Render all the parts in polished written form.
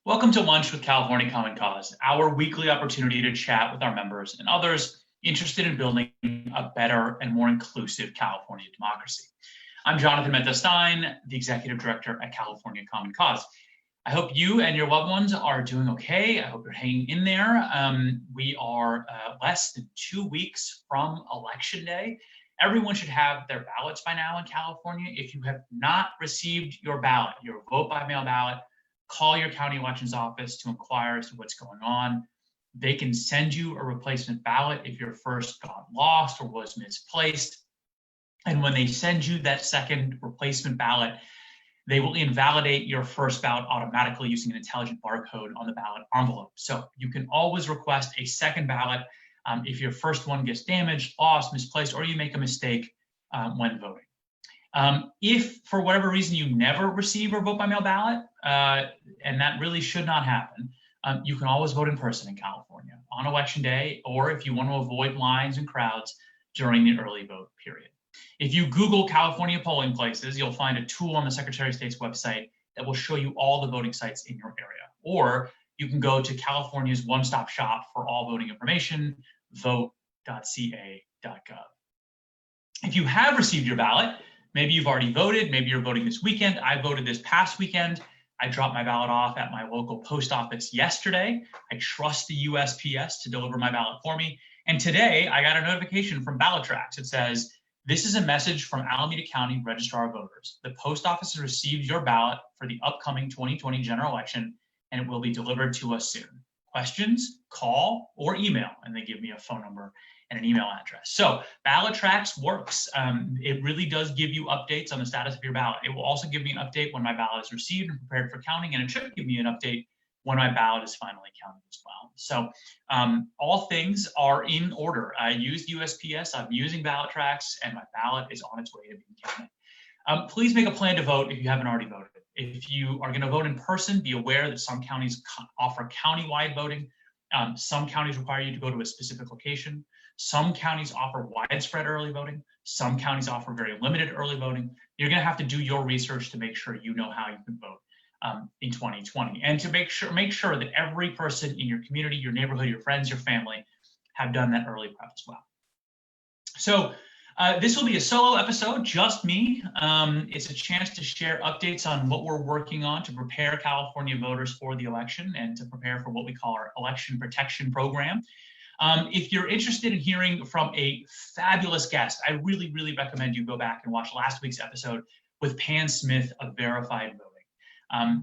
Welcome to Lunch with California Common Cause, our weekly opportunity to chat with our members and others interested in building a better and more inclusive California democracy. I'm Jonathan Mehta Stein, the Executive Director at California Common Cause. I hope you and your loved ones are doing okay. I hope you're hanging in there. We are less than 2 weeks from Election Day. Everyone should have their ballots by now in California. If you have not received your ballot, your vote by mail ballot, call your county elections office to inquire as to what's going on. They can send you a replacement ballot if your first got lost or was misplaced. And when they send you that second replacement ballot, they will invalidate your first ballot automatically using an intelligent barcode on the ballot envelope. So you can always request a second ballot if your first one gets damaged, lost, misplaced, or you make a mistake when voting. If for whatever reason you never receive a vote by mail ballot, and that really should not happen, you can always vote in person in California on Election Day, or if you want to avoid lines and crowds during the early vote period. If you Google California polling places, you'll find a tool on the Secretary of State's website that will show you all the voting sites in your area. Or you can go to California's one-stop shop for all voting information, vote.ca.gov. If you have received your ballot, maybe you've already voted, maybe you're voting this weekend. I voted this past weekend. I dropped my ballot off at my local post office yesterday. I trust the USPS to deliver my ballot for me. And today I got a notification from BallotTrax. It says, "This is a message from Alameda County Registrar of Voters. The post office has received your ballot for the upcoming 2020 general election, and it will be delivered to us soon. Questions, call or email." And they give me a phone number and an email address. So BallotTrax works. It really does give you updates on the status of your ballot. It will also give me an update when my ballot is received and prepared for counting, and it should give me an update when my ballot is finally counted as well. So all things are in order. I used USPS, I'm using BallotTrax, and my ballot is on its way to being counted. Please make a plan to vote if you haven't already voted. If you are going to vote in person, be aware that some counties offer county-wide voting. Some counties require you to go to a specific location. Some counties offer widespread early voting. Some counties offer very limited early voting. You're going to have to do your research to make sure you know how you can vote in 2020, and to make sure that every person in your community, your neighborhood, your friends, your family have done that early prep as well. So this will be a solo episode, just me. It's a chance to share updates on what we're working on to prepare California voters for the election and to prepare for what we call our election protection program. If you're interested in hearing from a fabulous guest, I really, really recommend you go back and watch last week's episode with Pam Smith of Verified Voting.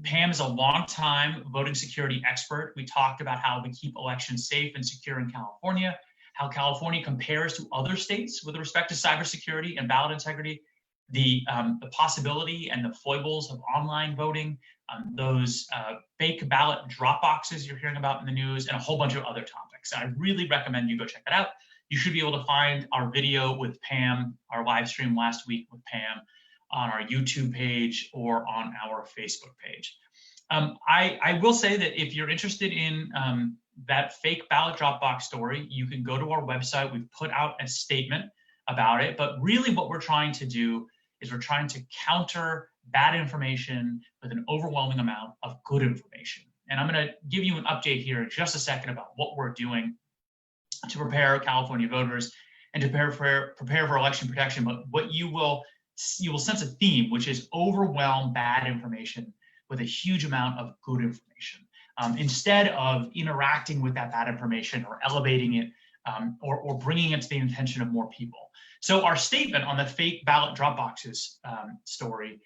Pam is a longtime voting security expert. We talked about how we keep elections safe and secure in California, how California compares to other states with respect to cybersecurity and ballot integrity, the possibility and the foibles of online voting, those fake ballot drop boxes you're hearing about in the news, and a whole bunch of other topics. I really recommend you go check that out. You should be able to find our video with Pam, our live stream last week with Pam, on our YouTube page or on our Facebook page. I will say that if you're interested in that fake ballot drop box story, you can go to our website. We've put out a statement about it, but really what we're trying to do is we're trying to counter bad information with an overwhelming amount of good information. And I'm going to give you an update here in just a second about what we're doing to prepare California voters and to prepare for election protection. But what you will sense a theme, which is overwhelm bad information with a huge amount of good information. Instead of interacting with that bad information or elevating it or bringing it to the attention of more people. So our statement on the fake ballot drop boxes story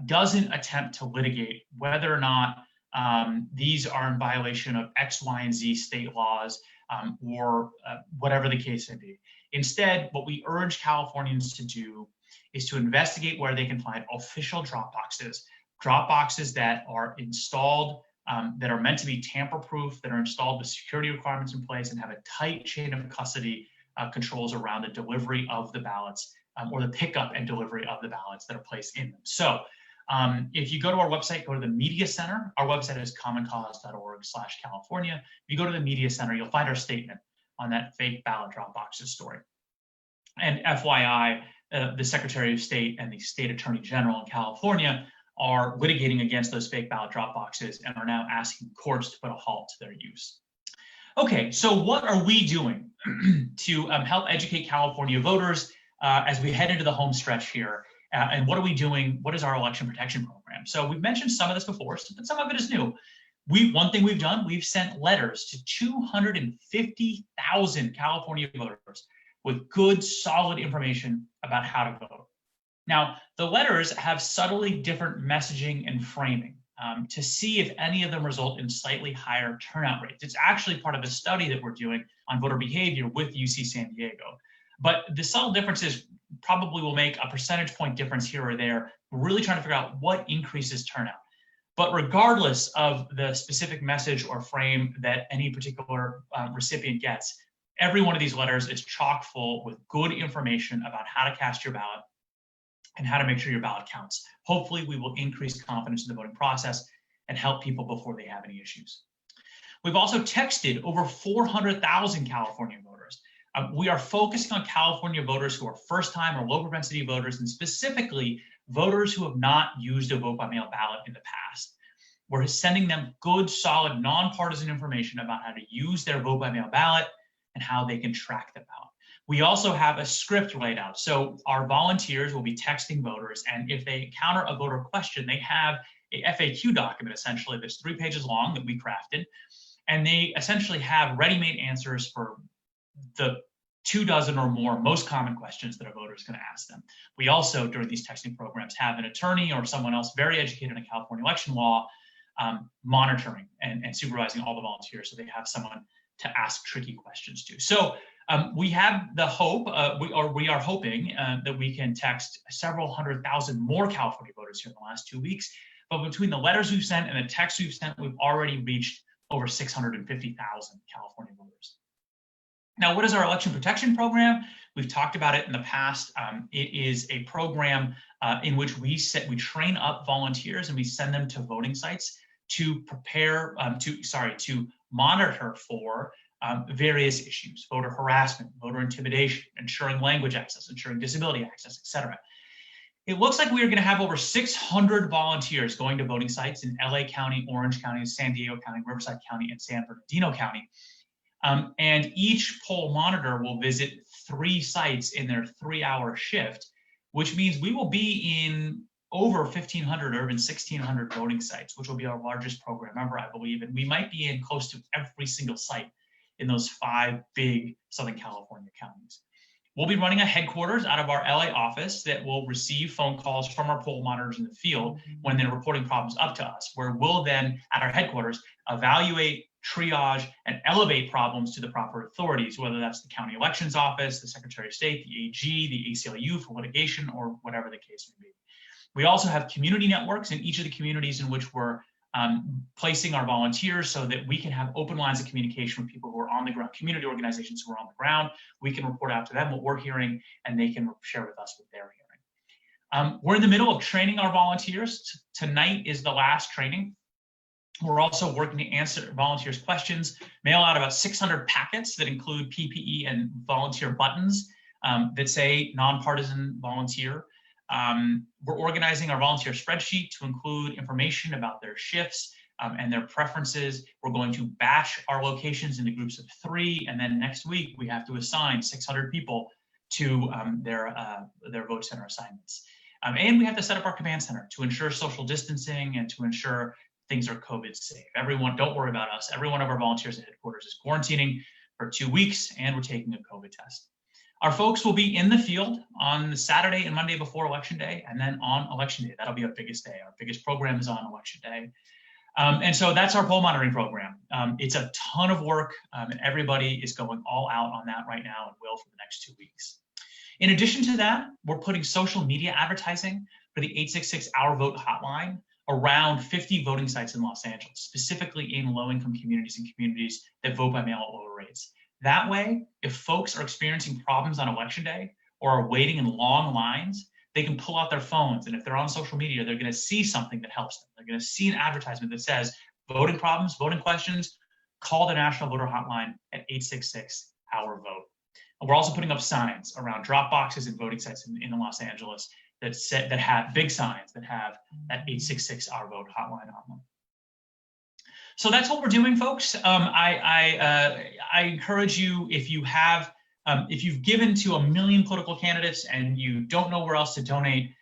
doesn't attempt to litigate whether or not these are in violation of X, Y, and Z state laws or whatever the case may be. Instead, what we urge Californians to do is to investigate where they can find official drop boxes that are installed, that are meant to be tamper-proof, that are installed with security requirements in place and have a tight chain of custody controls around the delivery of the ballots or the pickup and delivery of the ballots that are placed in them. So if you go to our website, go to the Media Center. Our website is commoncause.org/California. If you go to the Media Center, you'll find our statement on that fake ballot drop boxes story. And FYI, the Secretary of State and the State Attorney General in California are litigating against those fake ballot drop boxes and are now asking courts to put a halt to their use. Okay, so what are we doing to help educate California voters as we head into the home stretch here? And what are we doing? What is our election protection program? So we've mentioned some of this before, but some of it is new. One thing we've done, we've sent letters to 250,000 California voters with good, solid information about how to vote. Now, the letters have subtly different messaging and framing to see if any of them result in slightly higher turnout rates. It's actually part of a study that we're doing on voter behavior with UC San Diego. But the subtle differences probably will make a percentage point difference here or there. We're really trying to figure out what increases turnout. But regardless of the specific message or frame that any particular recipient gets, every one of these letters is chock full with good information about how to cast your ballot and how to make sure your ballot counts. Hopefully, we will increase confidence in the voting process and help people before they have any issues. We've also texted over 400,000 California voters. We are focusing on California voters who are first-time or low-propensity voters, and specifically voters who have not used a vote-by-mail ballot in the past. We're sending them good, solid, nonpartisan information about how to use their vote-by-mail ballot and how they can track the ballot. We also have a script laid out. So our volunteers will be texting voters, and if they encounter a voter question, they have a FAQ document, essentially, that's 3 pages long that we crafted, and they essentially have ready-made answers for the 24 or more most common questions that a voter is going to ask them. We also, during these texting programs, have an attorney or someone else very educated in California election law monitoring and supervising all the volunteers, so they have someone to ask tricky questions to. So we have the hope, we are hoping that we can text several 100,000 more California voters here in the last 2 weeks. But between the letters we've sent and the texts we've sent, we've already reached over 650,000 California voters. Now, what is our election protection program? We've talked about it in the past. It is a program in which we train up volunteers and we send them to voting sites to prepare, to monitor for various issues: voter harassment, voter intimidation, ensuring language access, ensuring disability access, etc. It looks like we are going to have over 600 volunteers going to voting sites in LA County, Orange County, San Diego County, Riverside County, and San Bernardino County. And each poll monitor will visit 3 sites in their 3-hour shift, which means we will be in over 1,500 or even 1,600 voting sites, which will be our largest program ever, I believe. And we might be in close to every single site in those 5 big Southern California counties. We'll be running a headquarters out of our LA office that will receive phone calls from our poll monitors in the field when they're reporting problems up to us, where we'll then, at our headquarters, evaluate, triage, and elevate problems to the proper authorities, whether that's the county elections office, the Secretary of State, the AG, the ACLU for litigation, or whatever the case may be. We also have community networks in each of the communities in which we're placing our volunteers so that we can have open lines of communication with people who are on the ground, community organizations who are on the ground. We can report out to them what we're hearing, and they can share with us what they're hearing. We're in the middle of training our volunteers. Tonight is the last training. We're also working to answer volunteers' questions, mail out about 600 packets that include PPE and volunteer buttons that say nonpartisan volunteer. We're organizing our volunteer spreadsheet to include information about their shifts and their preferences. We're going to batch our locations into groups of 3, and then next week we have to assign 600 people to their vote center assignments. And we have to set up our command center to ensure social distancing and to ensure things are COVID safe. Everyone, don't worry about us. Every one of our volunteers at headquarters is quarantining for 2 weeks, and we're taking a COVID test. Our folks will be in the field on the Saturday and Monday before Election Day, and then on Election Day. That'll be our biggest day. Our biggest program is on Election Day. And so that's our poll monitoring program. It's a ton of work, and everybody is going all out on that right now and will for the next 2 weeks. In addition to that, we're putting social media advertising for the 866 Our Vote hotline around 50 voting sites in Los Angeles, specifically in low-income communities and communities that vote by mail at lower rates. That way, if folks are experiencing problems on Election Day or are waiting in long lines, they can pull out their phones. And if they're on social media, they're going to see something that helps them. They're going to see an advertisement that says, voting problems, voting questions, call the National Voter Hotline at 866 Our Vote. And we're also putting up signs around drop boxes and voting sites in Los Angeles that have big signs that have that 866 Our Vote hotline on them. So that's what we're doing, folks. I encourage you, if you've given to 1 million political candidates and you don't know where else to donate,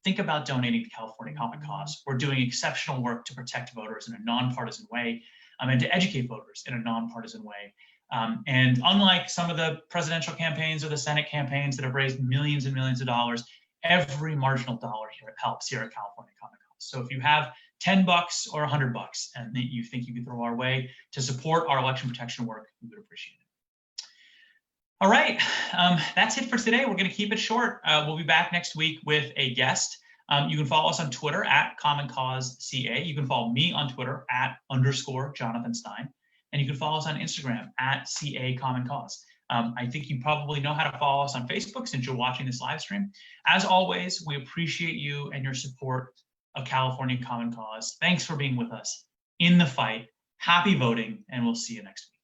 think about donating to California Common Cause. We're doing exceptional work to protect voters in a nonpartisan way, and to educate voters in a nonpartisan way. And unlike some of the presidential campaigns or the Senate campaigns that have raised millions and millions of dollars, every marginal dollar here helps here at California Common Cause. So if you have $10 or $100 and that you think you can throw our way to support our election protection work, we would appreciate it. All right, that's it for today. We're going to keep it short. We'll be back next week with a guest. You can follow us on Twitter at Common Cause CA. You can follow me on Twitter at _Jonathan Stein. And you can follow us on Instagram at CA Common Cause. I think you probably know how to follow us on Facebook since you're watching this live stream. As always, we appreciate you and your support of California Common Cause. Thanks for being with us in the fight. Happy voting, and we'll see you next week.